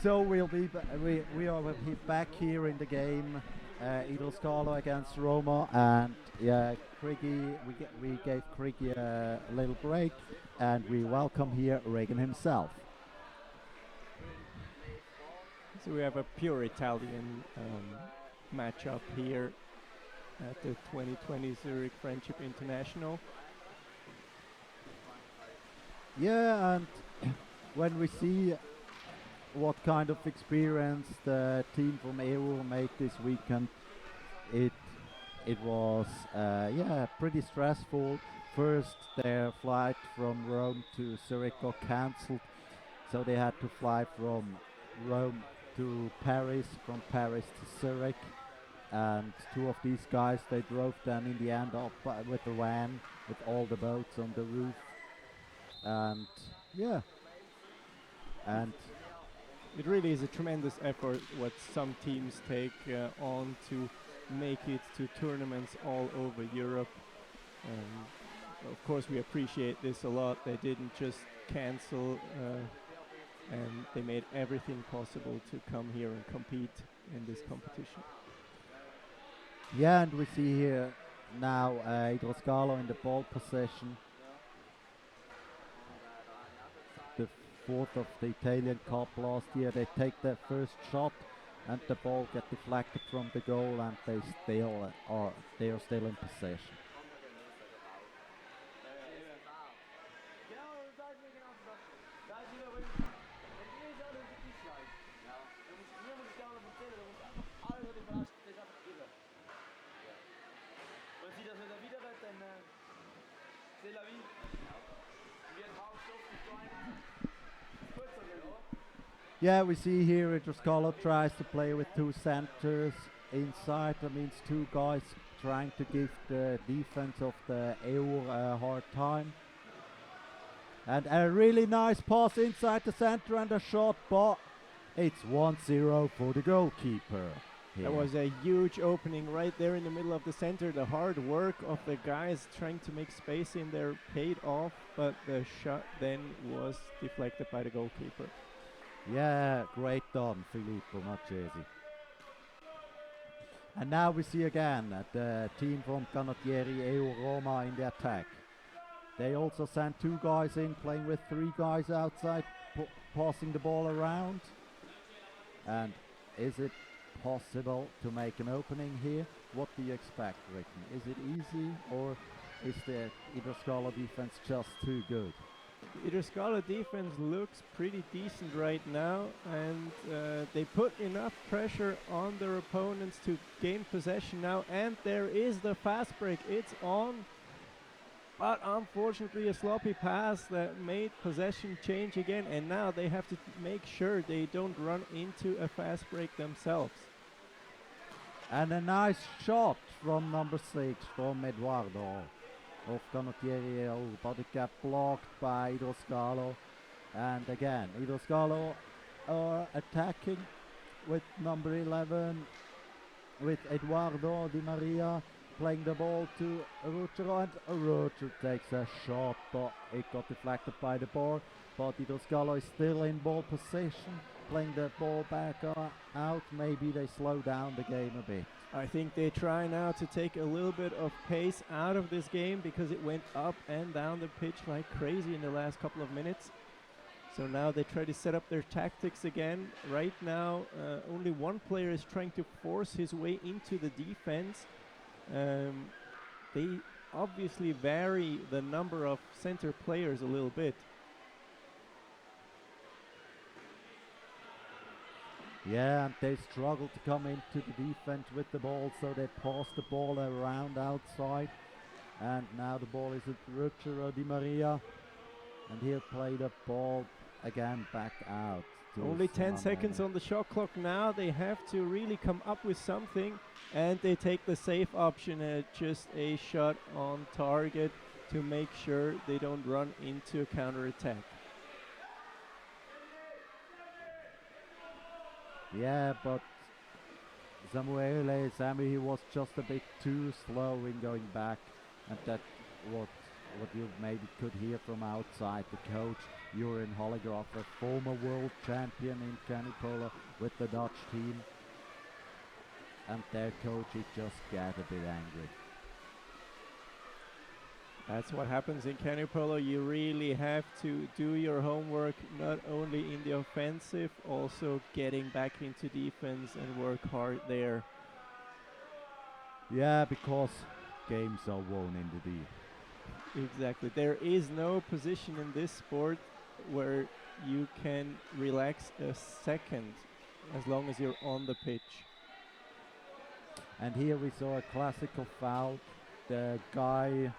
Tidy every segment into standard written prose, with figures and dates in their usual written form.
So we are back here in the game, Idroscalo against Roma, and yeah, we gave Criggy a little break, and we welcome here Regan himself. So we have a pure Italian matchup here at the 2020 Zurich Friendship International. Yeah, and when we see what kind of experience the team from EU made this weekend, it was pretty stressful. First, their flight from Rome to Zurich got cancelled, so they had to fly from Rome to Paris, from Paris to Zurich, and two of these guys, they drove then in the end up with the van with all the boats on the roof, and yeah, and it really is a tremendous effort what some teams take on to make it to tournaments all over Europe. Of course, we appreciate this a lot. They didn't just cancel, and they made everything possible to come here and compete in this competition. Yeah, and we see here now Idroscalo in the ball possession. The fourth of the Italian Cup last year. They take their first shot, and the ball get deflected from the goal, and they are still in possession. Yeah, we see here Idroscalo tries to play with two centers inside. That means two guys trying to give the defense of the EU a hard time. And a really nice pass inside the center and a shot, but it's 1-0 for the goalkeeper. Here. That was a huge opening right there in the middle of the center. The hard work of the guys trying to make space in there paid off, but the shot then was deflected by the goalkeeper. Yeah, great done, Filippo Marchesi. And now we see again the team from Canottieri EU Roma in the attack. They also sent two guys in, playing with three guys outside, passing the ball around. And is it possible to make an opening here? What do you expect, Ricken? Is it easy, or is the Idroscalo defense just too good? The Idroscalo defense looks pretty decent right now, and they put enough pressure on their opponents to gain possession now, and there is the fast break. It's on, but unfortunately a sloppy pass that made possession change again, and now they have to make sure they don't run into a fast break themselves. And a nice shot from number 6, from Eduardo of Canottieri, but it got blocked by Idroscalo. And again, Idroscalo are attacking with number 11, with Eduardo Di Maria playing the ball to Ruggero, and Ruggero takes a shot, but it got deflected by the ball. But Idroscalo is still in ball possession, playing the ball back out. Maybe they slow down the game a bit. I think they try now to take a little bit of pace out of this game, because it went up and down the pitch like crazy in the last couple of minutes. So now they try to set up their tactics again. Right now, only one player is trying to force his way into the defense. They obviously vary the number of center players a little bit. Yeah, and they struggle to come into the defense with the ball, so they pass the ball around outside. And now the ball is at Ruggero Di Maria, and he'll play the ball again back out. Only 10 seconds on the shot clock now. They have to really come up with something, and they take the safe option, just a shot on target to make sure they don't run into a counter-attack. Yeah, but Sammy, he was just a bit too slow in going back, and that what you maybe could hear from outside. The coach, Jurgen Hollegraf, a former world champion in canoe polo with the Dutch team, and their coach, he just got a bit angry. That's what happens in canoe polo. You really have to do your homework, not only in the offensive, also getting back into defense and work hard there. Yeah, because games are won in the D. Exactly. There is no position in this sport where you can relax a second as long as you're on the pitch. And here we saw a classical foul. The guy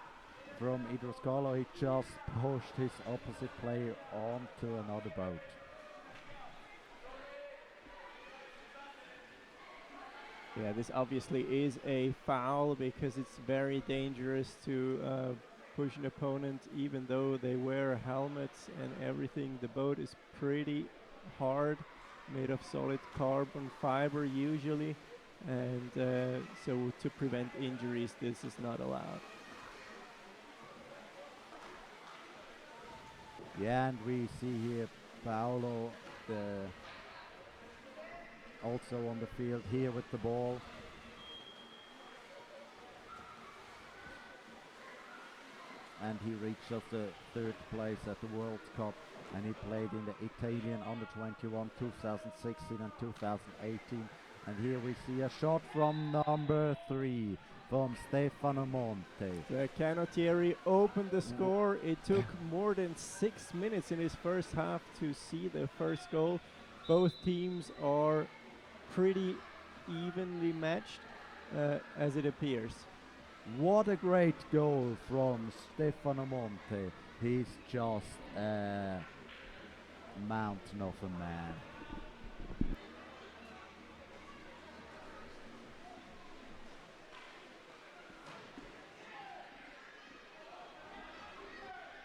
from Idroscalo, he just pushed his opposite player onto another boat. Yeah, this obviously is a foul because it's very dangerous to push an opponent even though they wear helmets and everything. The boat is pretty hard, made of solid carbon fiber usually, and so to prevent injuries this is not allowed. Yeah, and we see here Paolo also on the field here with the ball. And he reached just the third place at the World Cup, and he played in the Italian under-21 2016 and 2018. And here we see a shot from number 3 from Stefano Monte. The Canottieri opened the score. It took more than 6 minutes in his first half to see the first goal. Both teams are pretty evenly matched as it appears. What a great goal from Stefano Monte. He's just a mountain of a man.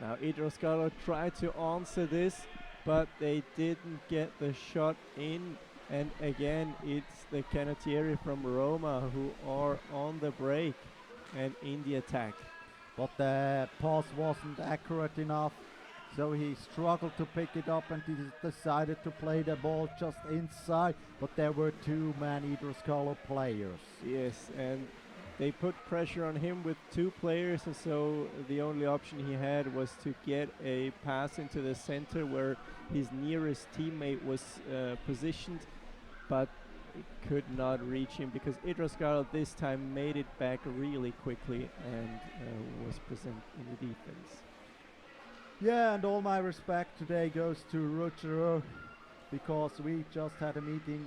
Now Idroscalo tried to answer this, but they didn't get the shot in. And again, it's the Canottieri from Roma who are on the break and in the attack. But the pass wasn't accurate enough, so he struggled to pick it up and he decided to play the ball just inside, but there were too many Idroscalo players. Yes, and they put pressure on him with 2 players, and so the only option he had was to get a pass into the center where his nearest teammate was positioned, but could not reach him because Idroscalo this time made it back really quickly and was present in the defense. Yeah, and all my respect today goes to Rutger, because we just had a meeting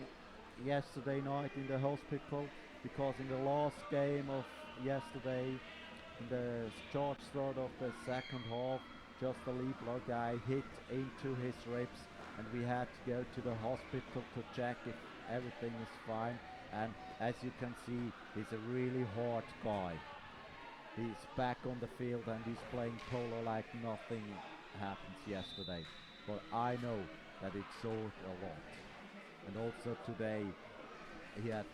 yesterday night in the hospital, because in the last game of yesterday, in the short start of the second half, just a Liebler guy hit into his ribs, and we had to go to the hospital to check if everything is fine. And as you can see, he's a really hard guy. He's back on the field and he's playing polo like nothing happened yesterday. But I know that it showed a lot. And also today, he had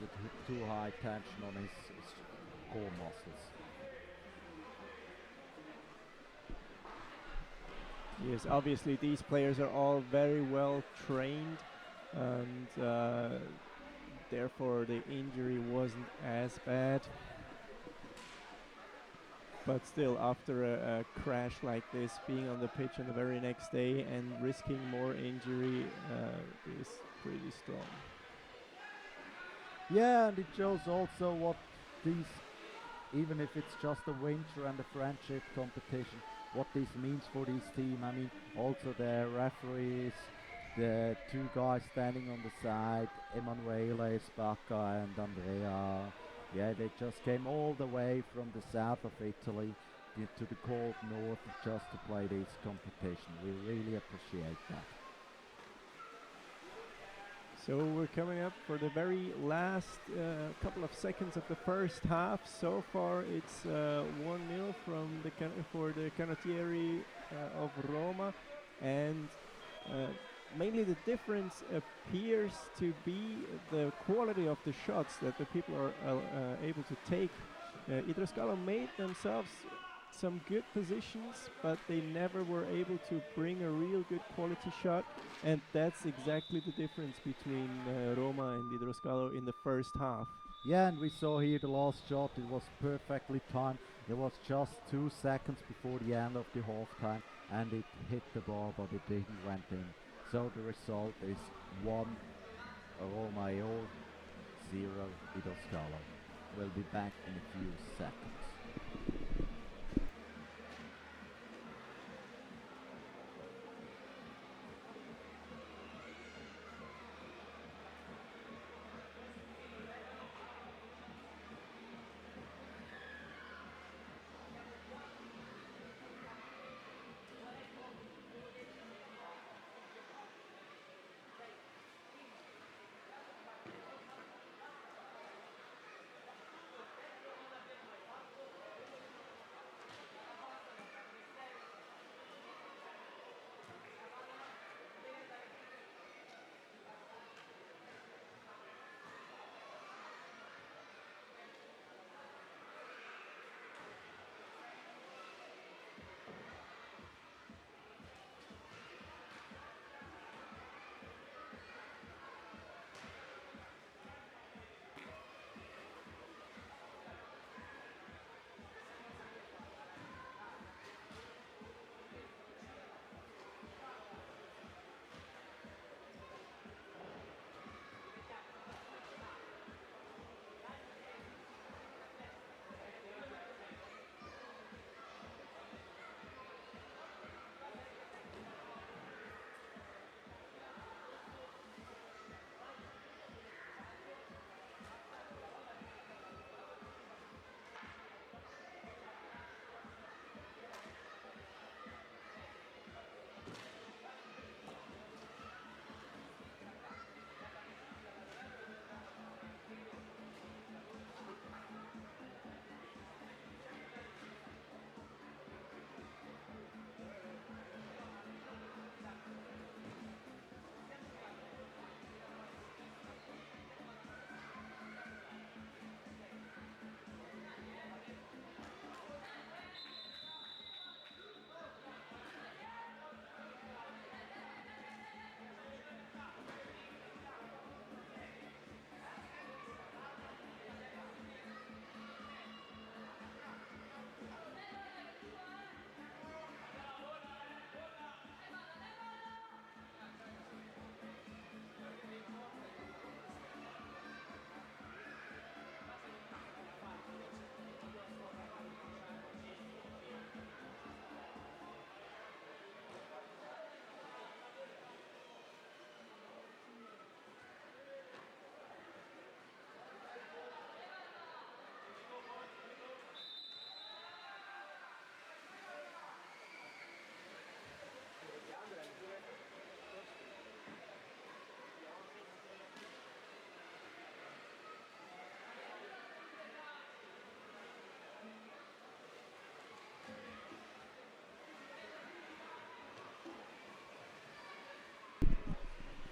too high tension on his core muscles. Yes, obviously these players are all very well trained, and therefore the injury wasn't as bad. But still, after a crash like this, being on the pitch on the very next day and risking more injury is pretty strong. Yeah, and it shows also what these, even if it's just a winter and a friendship competition, what this means for this team. I mean, also the referees, the 2 guys standing on the side, Emanuele, Spacca and Andrea. Yeah, they just came all the way from the south of Italy to the cold north just to play this competition. We really appreciate that. So we're coming up for the very last couple of seconds of the first half. So far it's 1-0 for the Canottieri of Roma, and mainly the difference appears to be the quality of the shots that the people are able to take. Idroscalo made themselves some good positions, but they never were able to bring a real good quality shot, and that's exactly the difference between Roma and Idroscalo in the first half. Yeah, and we saw here the last shot, it was perfectly timed. It was just 2 seconds before the end of the half time, and it hit the bar, but it didn't went in. So the result is 1 Roma 0 Idroscalo. We'll be back in a few seconds.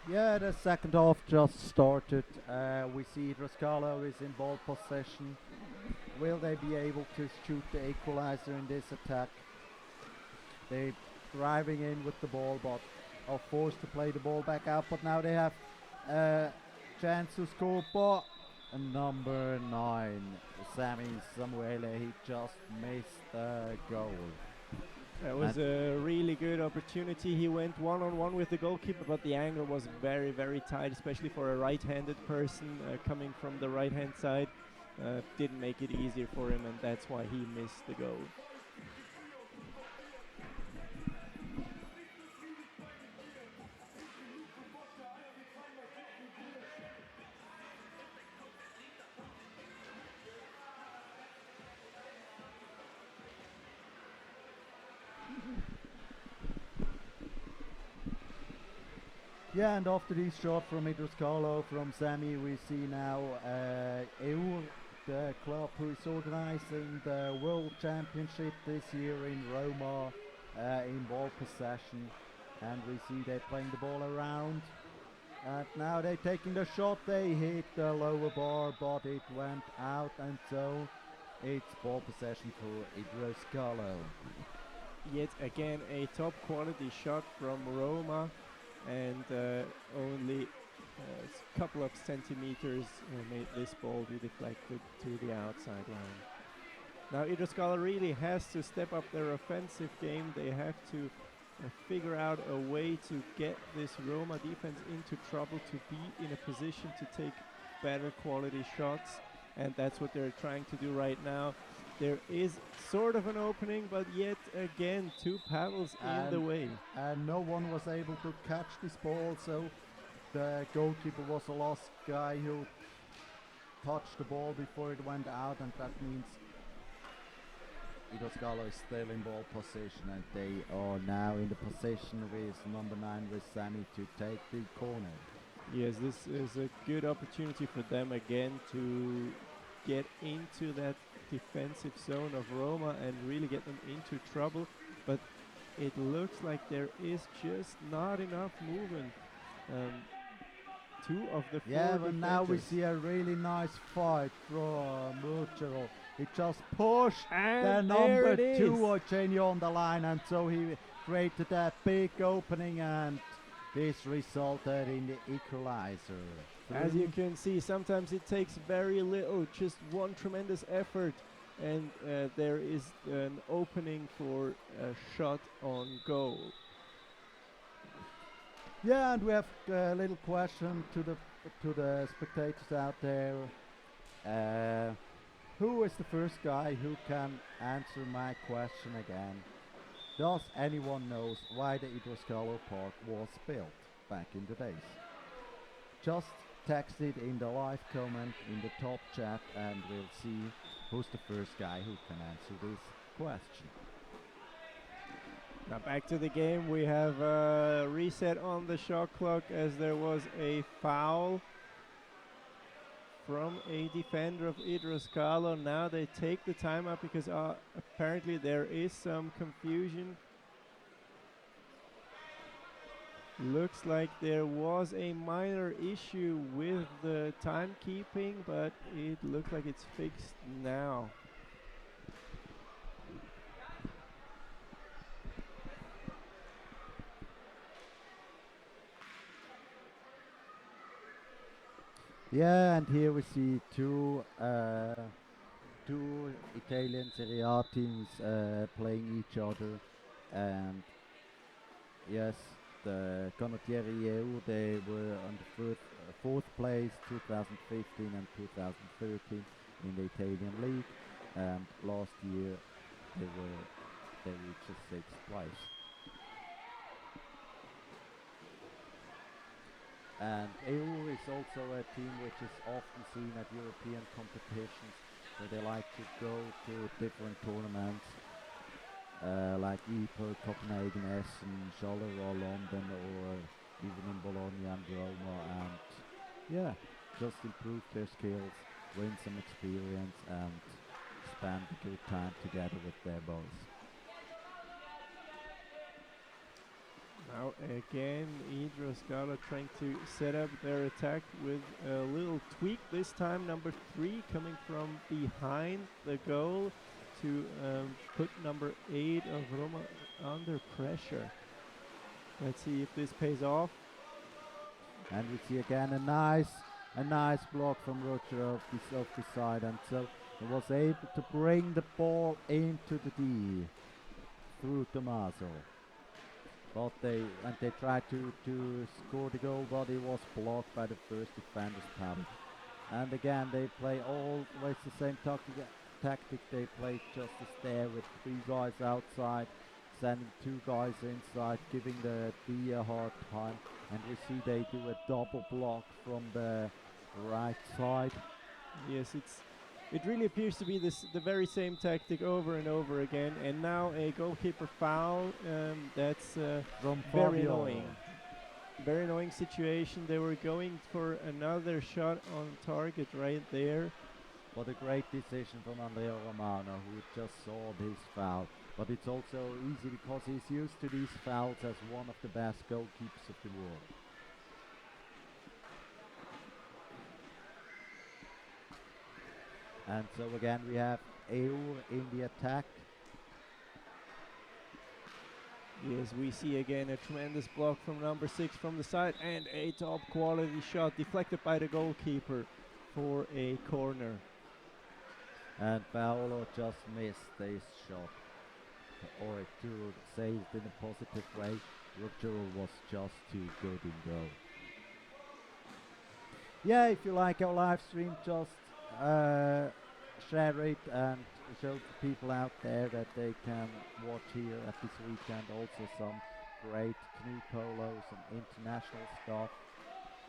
Yeah, the second half just started. We see Idroscalo is in ball possession. Will they be able to shoot the equalizer in this attack? They're driving in with the ball, but are forced to play the ball back out. But now they have a chance to score. But number 9, Sammy Samuele, he just missed the goal. That was a really good opportunity. He went one-on-one with the goalkeeper, but the angle was very, very tight, especially for a right-handed person coming from the right-hand side. Didn't make it easier for him, and that's why he missed the goal. Yeah, and after this shot from Idroscalo, from Sammy, we see now EUR, the club who is organizing the World Championship this year in Roma, in ball possession. And we see they're playing the ball around. And now they're taking the shot. They hit the lower bar, but it went out. And so it's ball possession for Idroscalo. Yet again, a top quality shot from Roma, and only a couple of centimeters made this ball be deflected to the outside line. Now Idroscalo really has to step up their offensive game. They have to figure out a way to get this Roma defense into trouble, to be in a position to take better quality shots, and that's what they're trying to do right now. There is sort of an opening, but yet again, two paddles in the way. And no one was able to catch this ball, so the goalkeeper was the last guy who touched the ball before it went out, and that means Idroscalo is still in ball position, and they are now in the position with number 9 with Sami to take the corner. Yes, this is a good opportunity for them again to get into that defensive zone of Roma and really get them into trouble, but it looks like there is just not enough movement. Two of the four but now we see a really nice fight from Ruggero. He just pushed the number 2 Eugenio on the line, and so he created that big opening, and this resulted in the equalizer. As you can see, sometimes it takes very little, just one tremendous effort, and there is an opening for a shot on goal. Yeah, and we have a little question to the spectators out there. Who is the first guy who can answer my question again? Does anyone knows why the Idroscalo Park was built back in the days? Just text it in the live comment in the top chat, and we'll see who's the first guy who can answer this question. Now back to the game. We have a reset on the shot clock as there was a foul from a defender of Idroscalo. Now they take the timeout because apparently there is some confusion. Looks like there was a minor issue with the timekeeping, but it looks like it's fixed now. Yeah, and here we see two Italian Serie A teams playing each other, and yes, the Condottieri EU, they were on the fourth place 2015 and 2013 in the Italian league, and last year they reached the 6th place. And EU is also a team which is often seen at European competitions, so they like to go to different tournaments like ITA, Copenhagen, Essen, Charleroi, London, or even in Bologna and Roma, and yeah, just improve their skills, win some experience, and spend a good time together with their boys. Now again, Idroscalo trying to set up their attack with a little tweak. This time number 3 coming from behind the goal to put number 8 of Roma under pressure. Let's see if this pays off. And we see again a nice block from Roger off the side, and so he was able to bring the ball into the D through Tommaso. But they tried to score the goal, but it was blocked by the first defender's paddle. And again, they play always the same tactic. They play just a stare with 3 guys outside, sending 2 guys inside, giving the D a hard time. And we see they do a double block from the right side. Yes, it really appears to be the very same tactic over and over again. And now a goalkeeper foul. That's very annoying. Very annoying situation. They were going for another shot on target right there. What a great decision from Andrea Romano, who just saw this foul But it's also easy because he's used to these fouls as one of the best goalkeepers of the world. And so again we have Eur in the attack. Yes, we see again a tremendous block from number 6 from the side and a top quality shot deflected by the goalkeeper for a corner. And Paolo just missed this shot. Or to say it in a positive way, Rogero was just too good in goal. Yeah, if you like our live stream, just share it and show the people out there that they can watch here at this weekend. Also some great canoe polos and international stuff.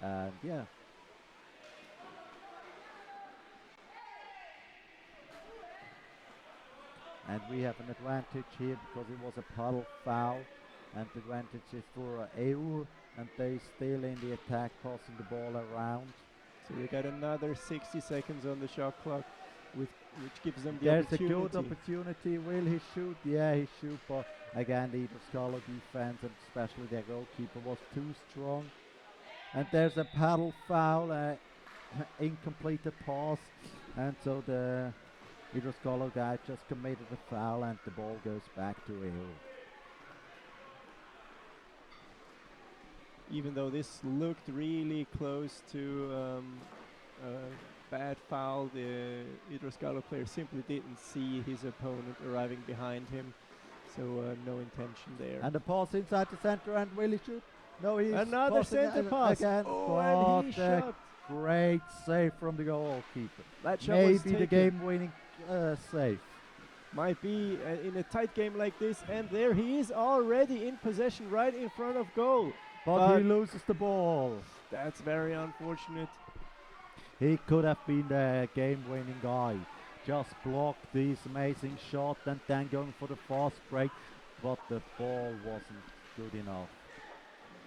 And yeah. And we have an advantage here because it was a puddle foul. And the advantage is for Eur, and they still in the attack, passing the ball around. So we got another 60 seconds on the shot clock, which gives them the opportunity. There's a good opportunity. Will he shoot? Yeah, he shoot. But again, the Idroscalo defense, and especially their goalkeeper, was too strong. And there's a paddle foul, incomplete pass, and so the Idroscalo guy just committed a foul, and the ball goes back to Eur. Even though this looked really close to a bad foul, the Idroscalo player simply didn't see his opponent arriving behind him, so no intention there. And the pass inside the center, and will he shoot? No, he's another center pass again. Oh, and he shot. Great save from the goalkeeper. That shot maybe was taken. The game-winning save. Might be in a tight game like this, and there he is already in possession right in front of goal. But he loses the ball. That's very unfortunate. He could have been the game-winning guy. Just blocked this amazing shot and then going for the fast break, but the ball wasn't good enough.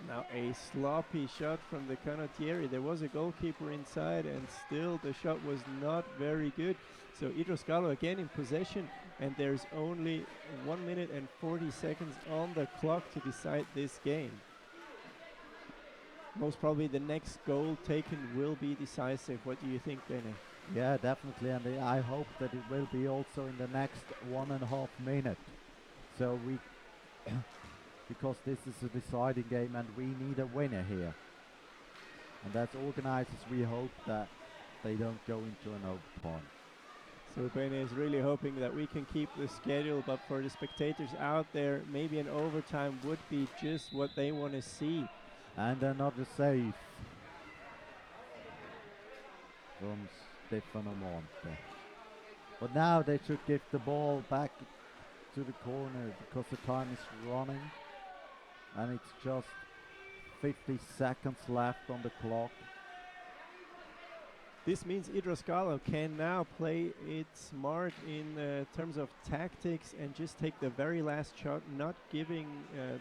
Now a sloppy shot from the Canottieri. There was a goalkeeper inside, and still the shot was not very good. So Idroscalo again in possession, and there's only 1 minute and 40 seconds on the clock to decide this game. Most probably the next goal taken will be decisive. What do you think, Bene? Yeah, definitely, and I hope that it will be also in the next 1.5 minutes. So we, because this is a deciding game and we need a winner here. And as organizers, we hope that they don't go into an overtime. So Bene is really hoping that we can keep the schedule, but for the spectators out there, maybe an overtime would be just what they want to see. And another save from Stefano Monte. But now they should give the ball back to the corner because the time is running. And it's just 50 seconds left on the clock. This means Idroscalo can now play it smart in terms of tactics and just take the very last shot, not giving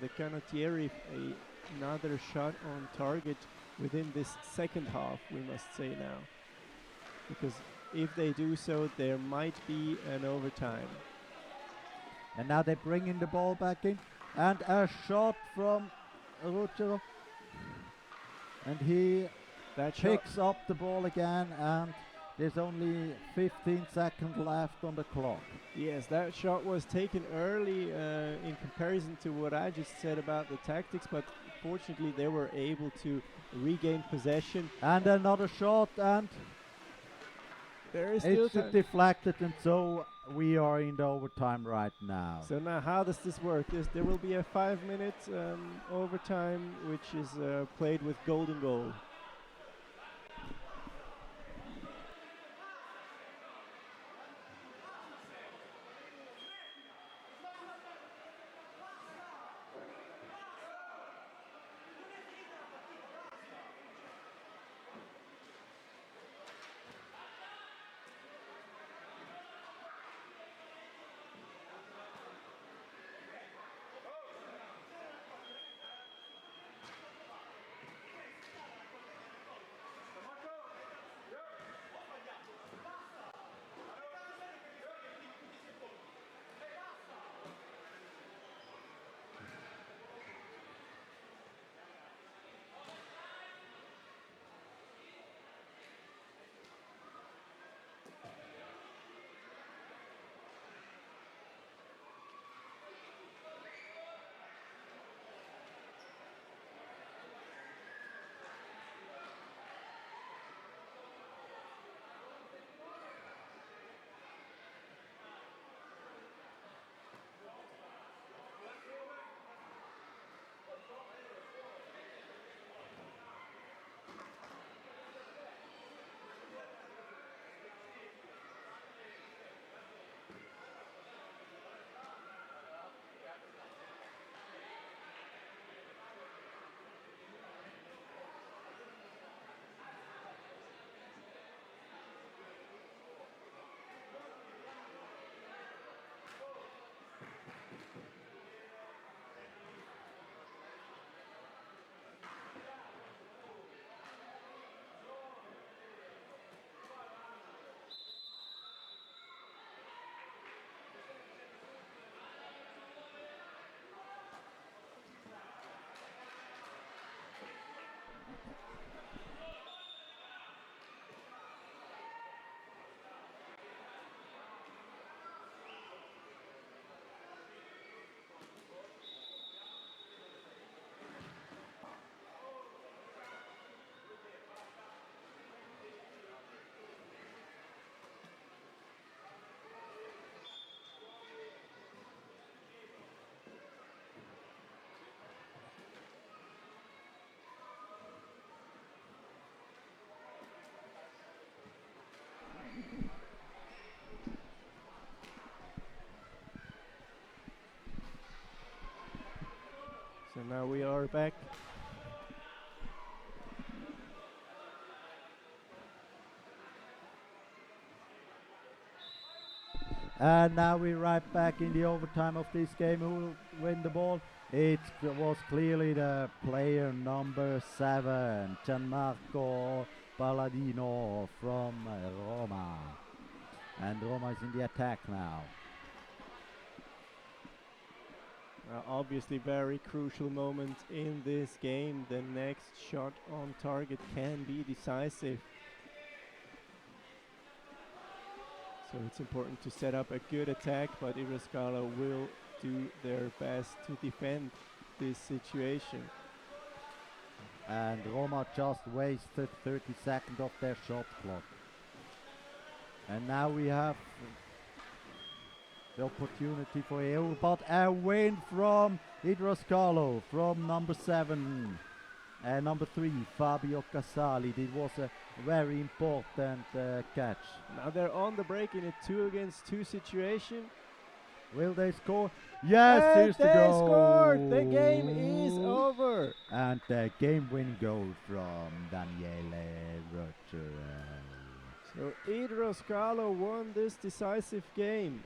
the Canottieri another shot on target within this second half, we must say now. Because if they do so, there might be an overtime. And now they're bringing the ball back in. And a shot from Rogero. And he picks up the ball again, and there's only 15 seconds left on the clock. Yes, that shot was taken early in comparison to what I just said about the tactics, but fortunately they were able to regain possession. And another shot, and there is still it's deflected, and so we are in the overtime right now. So now how does this work? There will be a 5-minute overtime, which is played with golden goal. And now we're right back in the overtime of this game. Who will win the ball? It was clearly the player number 7, Gianmarco Palladino from Roma. And Roma is in the attack now. Obviously very crucial moment in this game. The next shot on target can be decisive. So it's important to set up a good attack, but Idroscalo will do their best to defend this situation. And Roma just wasted 30 seconds of their shot clock. And now we have the opportunity for EU, but a win from Idroscalo, from number 7, number 3, Fabio Casali. It was a very important catch. Now they're on the break in a 2 against 2 situation. Will they score? Yes, and here's the they goal. scored! The game is over. And the game-winning goal from Daniele Rocher. So Idroscalo won this decisive game.